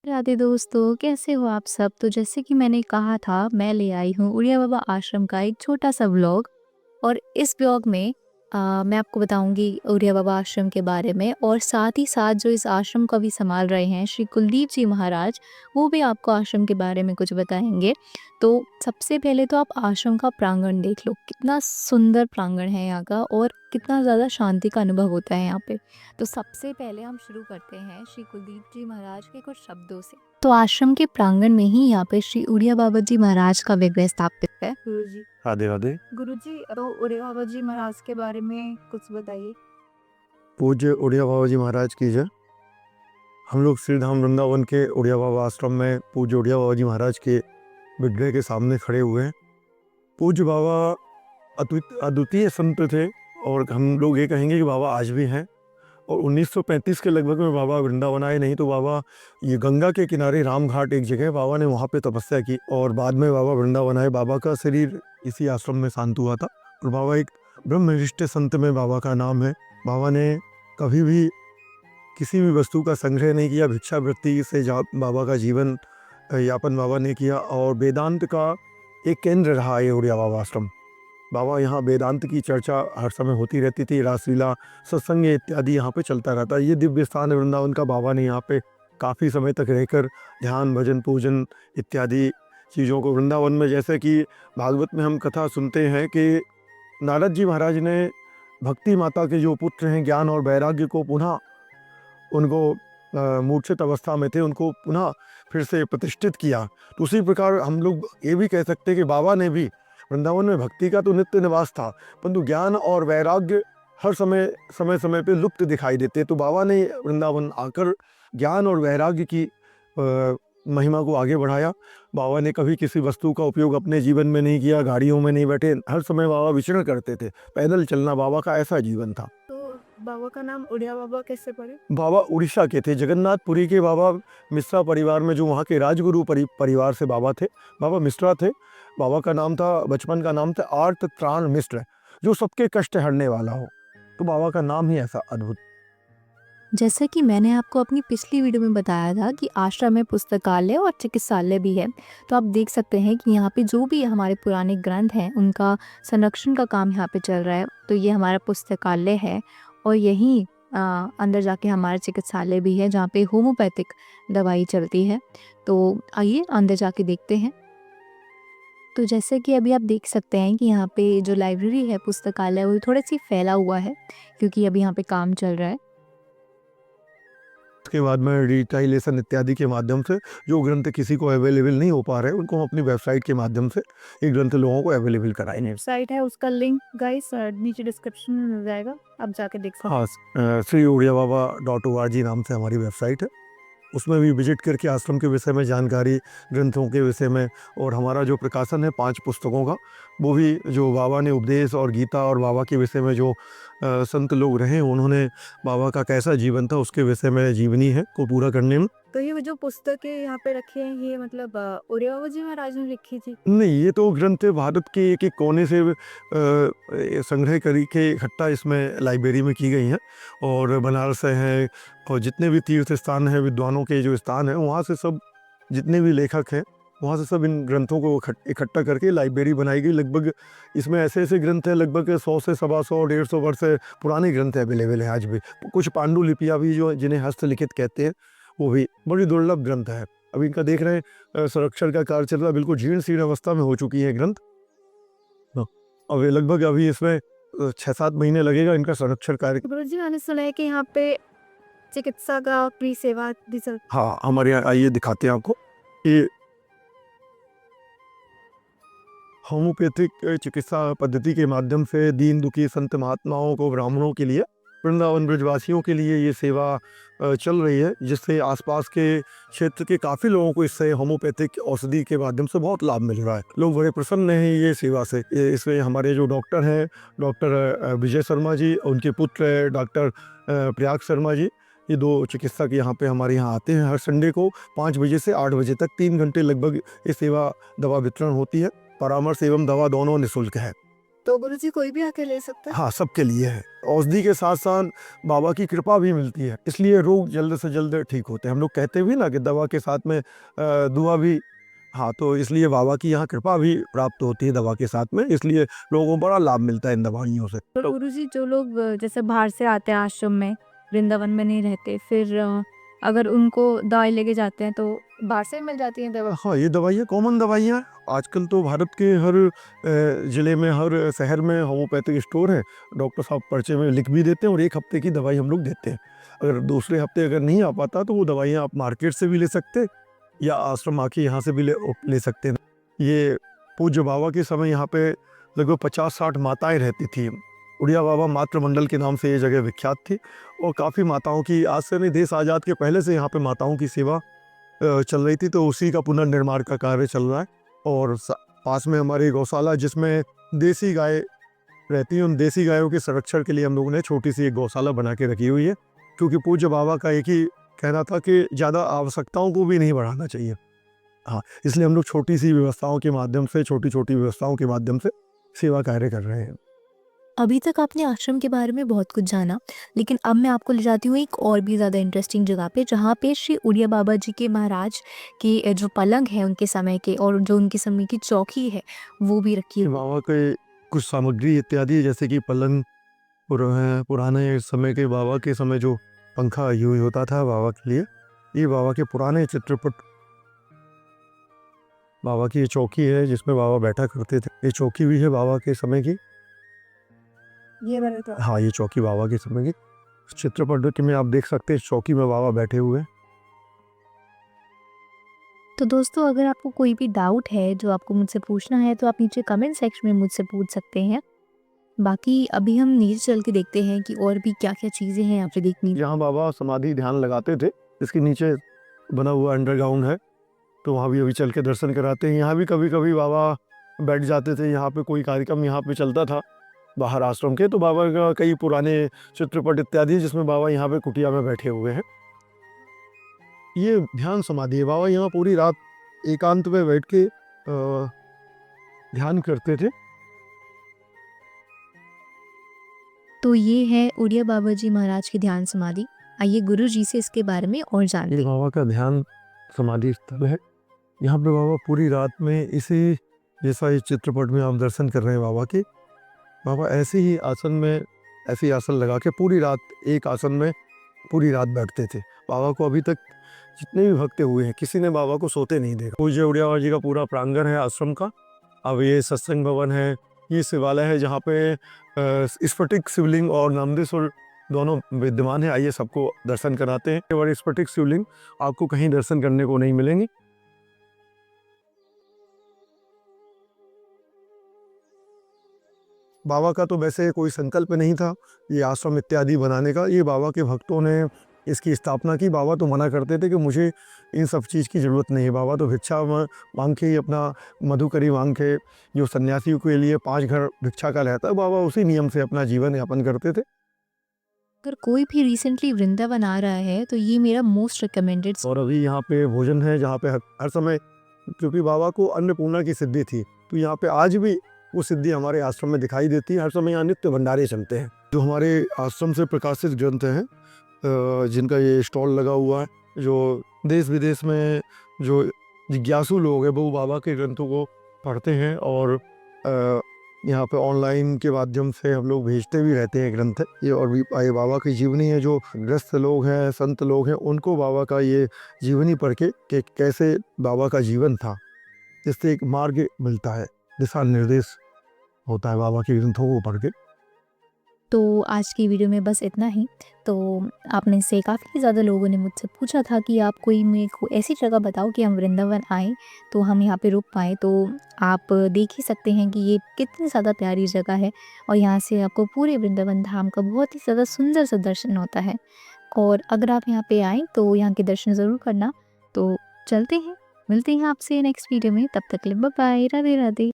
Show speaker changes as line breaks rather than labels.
राधे दोस्तों, कैसे हो आप सब? तो जैसे कि मैंने कहा था, मैं ले आई हूँ उड़िया बाबा आश्रम का एक छोटा-सा व्लॉग और इस व्लॉग में मैं आपको बताऊँगी उड़िया बाबा आश्रम के बारे में और साथ ही साथ जो इस आश्रम को अभी सँभाल रहे हैं श्री कुलदीप जी महाराज, वो भी आपको आश्रम के बारे में कुछ बताएँगे। तो सबसे पहले तो आप आश्रम का प्रांगण देख लो, कितना सुंदर प्रांगण है यहाँ का और कितना ज़्यादा शांति का अनुभव होता है यहाँ पे। तो सबसे पहले हम शुरू करते हैं श्री कुलदीप जी महाराज के कुछ शब्दों से। तो आश्रम के प्रांगण में ही यहाँ पे श्री उड़िया बाबा जी महाराज का विग्रह स्थापित है। गुरुजी
राधे राधे।
गुरुजी तो उड़िया बाबा जी महाराज के बारे में कुछ बताइए।
पूज्य उड़िया बाबा जी महाराज की जय। हम लोग श्री धाम वृंदावन के उड़िया बाबा आश्रम में पूज्य उड़िया बाबा जी महाराज के विग्रह के सामने खड़े हुए हैं। पूज्य बाबा अद्वितीय संत थे और हम लोग ये कहेंगे कि बाबा आज भी हैं। और 1935 के लगभग में बाबा वृंदावन आए, नहीं तो बाबा ये गंगा के किनारे रामघाट एक जगह बाबा ने वहाँ पे तपस्या की और बाद में बाबा वृंदावन आए। बाबा का शरीर इसी आश्रम में शांत हुआ था और बाबा एक ब्रह्मनिष्ठ संत में बाबा का नाम है। बाबा ने कभी भी किसी भी वस्तु का संग्रह नहीं किया, भिक्षावृत्ति से बाबा का जीवन यापन बाबा ने किया और वेदांत का एक केंद्र रहा ये उड़िया बाबा आश्रम। बाबा यहाँ वेदांत की चर्चा हर समय होती रहती थी, रासलीला सत्संग इत्यादि यहाँ पे चलता रहता। ये दिव्य स्थान है वृंदावन का। बाबा ने यहाँ पे काफ़ी समय तक रहकर ध्यान भजन पूजन इत्यादि चीज़ों को वृंदावन में, जैसे कि भागवत में हम कथा सुनते हैं कि नारद जी महाराज ने भक्ति माता के जो पुत्र हैं ज्ञान और वैराग्य को पुनः उनको मूर्छित अवस्था में थे, उनको पुनः फिर से प्रतिष्ठित किया। तो उसी प्रकार हम लोग ये भी कह सकते हैं कि बाबा ने भी वृंदावन में भक्ति का तो नित्य निवास था, परंतु ज्ञान और वैराग्य हर समय पे लुप्त दिखाई देते। तो बाबा ने वृंदावन आकर ज्ञान और वैराग्य की महिमा को आगे बढ़ाया। बाबा ने कभी किसी वस्तु का उपयोग अपने जीवन में नहीं किया, गाड़ियों में नहीं बैठे, हर समय बाबा विचरण करते थे। पैदल चलना बाबा का ऐसा जीवन था।
बाबा का नाम उड़िया बाबा कैसे पड़े?
बाबा उड़ीसा के थे, जगन्नाथपुरी के बाबा मिश्रा परिवार में, जो वहाँ के राजगुरु परिवार से बाबा थे। बाबा मिश्रा थे। बाबा का नाम था, बचपन का नाम था आर्त त्राण मिश्र, जो सबके कष्ट हरने वाला हो। तो बाबा का नाम ही ऐसा अद्भुत।
जैसे कि मैंने आपको अपनी पिछली वीडियो में बताया था कि आश्रम में पुस्तकालय और चिकित्सालय भी है। तो आप देख सकते हैं कि यहाँ पे जो भी हमारे पुराने ग्रंथ हैं उनका संरक्षण का काम यहाँ पे चल रहा है। तो ये हमारा पुस्तकालय है और यहीं अंदर जाके हमारा चिकित्सालय भी है जहाँ पे होम्योपैथिक दवाई चलती है। तो आइए अंदर जाके देखते हैं। तो जैसे कि अभी आप देख सकते हैं कि यहाँ पे जो लाइब्रेरी है, पुस्तकालय, वो थोड़ी सी फैला हुआ है क्योंकि अभी यहाँ पे काम चल रहा है।
उसके बाद में डिजिटाइजेशन इत्यादि के माध्यम से जो ग्रंथ किसी को अवेलेबल नहीं हो पा रहे, उनको हम अपनी वेबसाइट के माध्यम से ये ग्रंथ लोगों को अवेलेबल कराएंगे।
वेबसाइट है, उसका लिंक गाइस नीचे डिस्क्रिप्शन में मिल जाएगा, आप जाके देख सकते हैं।
हाँ, श्री उड़िया बाबा .org नाम से हमारी वेबसाइट है। उसमें भी विजिट करके आश्रम के विषय में जानकारी, ग्रंथों के विषय में, और हमारा जो प्रकाशन है 5 पुस्तकों का, वो भी जो बाबा ने उपदेश और गीता और बाबा के विषय में जो संत लोग रहे, उन्होंने बाबा का कैसा जीवन था उसके विषय में जीवनी है को पूरा करने में।
तो ये जो पुस्तकें यहाँ पे रखी हैं, ये मतलब उड़िया बाबा जी महाराज ने लिखी थी?
नहीं, ये तो ग्रंथ भारत के एक-एक कोने से संग्रह करी के इकट्ठा इसमें लाइब्रेरी में की गई हैं। और बनारस से हैं और जितने भी तीर्थ स्थान हैं, विद्वानों के जो स्थान हैं, वहाँ से सब जितने भी लेखक हैं, वहाँ से सब इन ग्रंथों को इकट्ठा करके लाइब्रेरी बनाई गई। लगभग इसमें ऐसे-ऐसे ग्रंथ हैं, लगभग 100 से सवा 100, 150 वर्ष से पुराने ग्रंथ अवेलेबल हैं आज भी। कुछ पांडुलिपियाँ भी जो जिन्हें हस्तलिखित कहते हैं, वो भी बड़ी दुर्लभ ग्रंथ है। अभी इनका देख रहे हैं संरक्षण का कार्य चल रहा है, बिल्कुल जीर्ण-शीर्ण अवस्था में हो चुकी है ग्रंथ। हाँ, अब ये लगभग अभी इसमें 6-7 महीने लगेगा इनका संरक्षण कार्य।
गुरुजी, मैंने सुना है कि यहाँ पे चिकित्सा का फ्री सेवा भी चलती है।
हाँ, हमारे यहाँ आइए दिखाते हैं आपको। ये होम्योपैथिक चिकित्सा पद्धति के माध्यम से दीन दुखी संत महात्माओं को, ब्राह्मणों के लिए, वृंदावन ब्रजवासियों के लिए ये सेवा चल रही है, जिससे आसपास के क्षेत्र के काफ़ी लोगों को इससे होम्योपैथिक औषधि के माध्यम से बहुत लाभ मिल रहा है। लोग बड़े प्रसन्न हैं ये सेवा से। इसमें हमारे जो डॉक्टर हैं, डॉक्टर विजय शर्मा जी, उनके पुत्र डॉक्टर प्रयाग शर्मा जी, ये 2 चिकित्सक यहाँ पे हमारे यहाँ आते हैं हर संडे को 5 बजे से 8 बजे तक 3 घंटे लगभग ये सेवा दवा वितरण होती है। परामर्श एवं दवा दोनों निःशुल्क है।
तो गुरुजी कोई भी आके ले सकता है?
हाँ, सबके लिए है। औषधि के साथ-साथ बाबा की कृपा भी मिलती है, इसलिए रोग जल्द से जल्द ठीक होते हैं। हम लोग कहते भी ना कि दवा के साथ में दुआ भी। हाँ, तो इसलिए बाबा की यहाँ कृपा भी प्राप्त होती है दवा के साथ में, इसलिए लोगों को बड़ा लाभ मिलता है इन दवाइयों से।
तो गुरुजी जो लोग जैसे बाहर से आते हैं आश्रम में, वृंदावन में नहीं रहते, फिर अगर उनको दवाई लेके जाते हैं तो बाहर से मिल जाती है दवा?
हाँ, ये दवाइयाँ कॉमन दवाइयाँ हैं। आजकल तो भारत के हर ज़िले में, हर शहर में होम्योपैथिक स्टोर है। डॉक्टर साहब पर्चे में लिख भी देते हैं और 1 हफ्ते की दवाई हम लोग देते हैं। अगर दूसरे हफ्ते अगर नहीं आ पाता तो वो दवाइयाँ आप मार्केट से भी ले सकते हैं या आश्रम आके यहाँ से भी ले सकते हैं। ये पूज्य बाबा के समय यहाँ पे लगभग 50-60 माताएँ रहती थीं। उड़िया बाबा मातृमंडल के नाम से ये जगह विख्यात थी और काफ़ी माताओं की, आज से नहीं, देश आज़ाद के पहले से यहाँ पे माताओं की सेवा चल रही थी, तो उसी का पुनर्निर्माण का कार्य चल रहा है। और पास में हमारी गौशाला जिसमें देसी गाय रहती हैं, उन देसी गायों के संरक्षण के लिए हम लोगों ने छोटी सी एक गौशाला बना के रखी हुई है, क्योंकि पूज्य बाबा का एक ही कहना था कि ज़्यादा आवश्यकताओं को भी नहीं बढ़ाना चाहिए। हाँ, इसलिए हम लोग छोटी सी व्यवस्थाओं के माध्यम से, छोटी-छोटी व्यवस्थाओं के माध्यम से सेवा कार्य कर रहे हैं।
अभी तक आपने आश्रम के बारे में बहुत कुछ जाना, लेकिन अब मैं आपको ले जाती हूँ एक और भी ज़्यादा इंटरेस्टिंग जगह पे, जहाँ पे श्री उड़िया बाबा जी के महाराज के जो पलंग है उनके समय के, और जो उनके समय की चौकी है वो भी रखी हुई।
बाबा के कुछ सामग्री इत्यादि, जैसे कि पलंग, पुराने समय के, बाबा के समय जो पंखा यूज होता था बाबा के लिए, ये बाबा के पुराने चित्रपट। बाबा की ये चौकी है जिसमें बाबा बैठा करते थे। ये चौकी भी है बाबा के समय की।
ये वाला तो
हाँ, ये चौकी बाबा के समय की। चित्रपट में आप देख सकते हैं इस चौकी में बाबा बैठे हुए हैं।
तो दोस्तों, अगर आपको कोई भी डाउट है जो आपको मुझसे पूछना है तो आप नीचे कमेंट सेक्शन में मुझसे पूछ सकते हैं। बाकी अभी हम नीचे चल के देखते हैं कि और भी क्या-क्या चीज़ें हैं यहाँ पे देखने।
यहाँ बाबा समाधि ध्यान लगाते थे, इसके नीचे बना हुआ अंडरग्राउंड है, तो वहाँ भी अभी चल के दर्शन कराते हैं। यहाँ भी कभी-कभी बाबा बैठ जाते थे, यहाँ पे कोई कार्यक्रम यहाँ पे चलता था बाहर आश्रम के, तो बाबा का कई पुराने चित्रपट इत्यादि हैं जिसमें बाबा यहाँ पे कुटिया में बैठे हुए हैं। ये ध्यान समाधि है। बाबा यहाँ पूरी रात एकांत में बैठ के ध्यान करते थे।
तो ये है उड़िया बाबा जी महाराज की ध्यान समाधि। आइए गुरु जी से इसके बारे में और जानते
ये
हैं।
बाबा का ध्यान समाधि स्थल है। यहाँ पे बाबा पूरी रात में इसी, जैसा इस चित्रपट में आप दर्शन कर रहे हैं बाबा के, बाबा ऐसे ही आसन में, ऐसे ही आसन लगा के पूरी रात एक आसन में पूरी रात बैठते थे। बाबा को अभी तक जितने भी भक्त हुए हैं, किसी ने बाबा को सोते नहीं देखा। पूज्य उड़िया बाबा जी का पूरा प्रांगण है आश्रम का। अब ये सत्संग भवन है, ये शिवालय है जहाँ पे स्फटिक शिवलिंग और नामदेश्वर दोनों विद्यमान है। आइए सबको दर्शन कराते हैं। और स्फटिक शिवलिंग आपको कहीं दर्शन करने को नहीं मिलेंगे। बाबा का तो वैसे कोई संकल्प नहीं था ये आश्रम इत्यादि बनाने का, ये बाबा के भक्तों ने इसकी स्थापना की। बाबा तो मना करते थे कि मुझे इन सब चीज़ की ज़रूरत नहीं है। बाबा तो भिक्षा मांग के ही अपना मधुकरी मांग के, जो सन्यासियों के लिए 5 घर भिक्षा का रहता है, बाबा उसी नियम से अपना जीवन यापन करते थे।
अगर कोई भी रिसेंटली वृंदावन आ रहा है तो ये मेरा मोस्ट रिकमेंडेड।
और अभी यहाँ पे भोजन है जहाँ पे हर समय, क्योंकि बाबा को अन्नपूर्णा की सिद्धि थी, तो यहाँ पे आज भी वो सिद्धि हमारे आश्रम में दिखाई देती है। हर समय यहाँ नित्य भंडारे चलते हैं। जो हमारे आश्रम से प्रकाशित ग्रंथ हैं, जिनका ये स्टॉल लगा हुआ है, जो देश विदेश में जो जिज्ञासु लोग हैं वो बाबा के ग्रंथों को पढ़ते हैं, और यहाँ पे ऑनलाइन के माध्यम से हम लोग भेजते भी रहते हैं ग्रंथ। ये और भी ये बाबा की जीवनी है। जो ग्रस्त लोग हैं, संत लोग हैं, उनको बाबा का ये जीवनी पढ़ के कि कैसे बाबा का जीवन था, जिससे एक मार्ग मिलता है, दिशा निर्देश होता है बाबा के ग्रंथों को पढ़ के।
तो आज की वीडियो में बस इतना ही। तो आप में से काफ़ी ज़्यादा लोगों ने मुझसे पूछा था कि आप कोई मेरे को ऐसी जगह बताओ कि हम वृंदावन आएँ तो हम यहाँ पे रुक पाएँ। तो आप देख ही सकते हैं कि ये कितनी ज़्यादा प्यारी जगह है, और यहाँ से आपको पूरे वृंदावन धाम का बहुत ही ज़्यादा सुंदर सा दर्शन होता है। और अगर आप यहाँ पे आएँ तो यहाँ के दर्शन ज़रूर करना। तो चलते हैं, मिलते हैं आपसे नेक्स्ट वीडियो में। तब तक के लिए बाय बाय, राधे राधे।